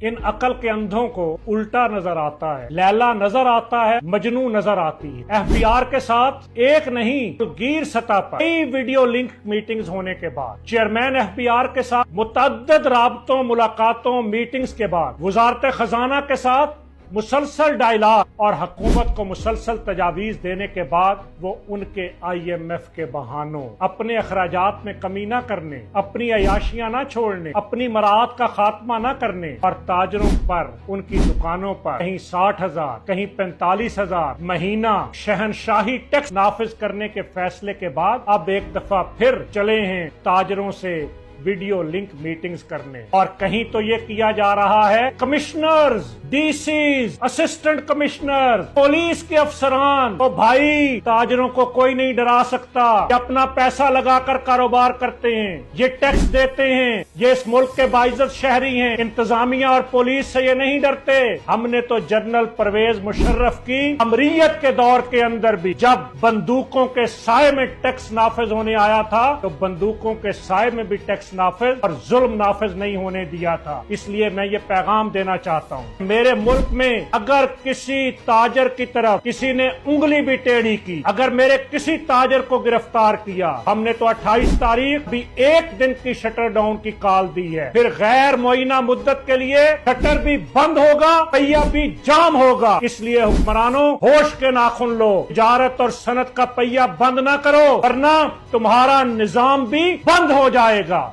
इन अकल के अंधों को उल्टा नजर आता है, लैला नजर आता है, मजनू नजर आती है। एफबीआर के साथ एक नहीं तो गिर सतह पर कई वीडियो लिंक मीटिंग्स होने के बाद, चेयरमैन एफबीआर के साथ मुतअद्दिद राबतों, मुलाकातों, मीटिंग्स के बाद, वजारत खजाना के साथ मुसलसल डायलॉग और हुकूमत को मुसलसल तजावीज देने के बाद वो उनके IMF के बहानों, अपने अखराजात में कमी न करने, अपनी अयाशियां न छोड़ने, अपनी मराहत का खात्मा न करने और ताजरों पर, उनकी दुकानों पर कहीं 60,000 कहीं 45,000 महीना शहनशाही टैक्स नाफिज करने के फैसले के बाद अब एक दफा फिर चले हैं ताजरों से वीडियो लिंक मीटिंग्स करने। और कहीं तो ये किया जा रहा है commissioners, DCs, assistant commissioner, police के अफसरान, तो भाई ताजरों को कोई नहीं डरा सकता। ये अपना पैसा लगाकर कारोबार करते हैं, ये टैक्स देते हैं, ये इस मुल्क के बाइज्जत शहरी हैं। इंतजामिया और पुलिस से ये नहीं डरते। हमने तो जनरल परवेज मुशर्रफ की अमरीयत के दौर के अंदर भी जब बंदूकों के साए में टैक्स नाफिज होने आया था तो बंदूकों के साए में भी टैक्स नाफिज और जुल्म नाफिज नहीं होने दिया था। इसलिए मैं ये पैगाम देना चाहता हूँ, मेरे मुल्क में अगर किसी ताजर की तरफ किसी ने उंगली भी टेढ़ी की, अगर मेरे किसी ताजर को गिरफ्तार किया, हमने तो 28 तारीख भी एक दिन की शटर डाउन की कॉल दी है। फिर गैर मुअय्यना मुद्दत के लिए शटर भी बंद होगा, पहिया भी जाम होगा। इसलिए हुक्मरानों, होश के नाखुन लो, तिजारत और सनत का पहिया बंद ना करो वरना तुम्हारा निजाम भी बंद हो जाएगा।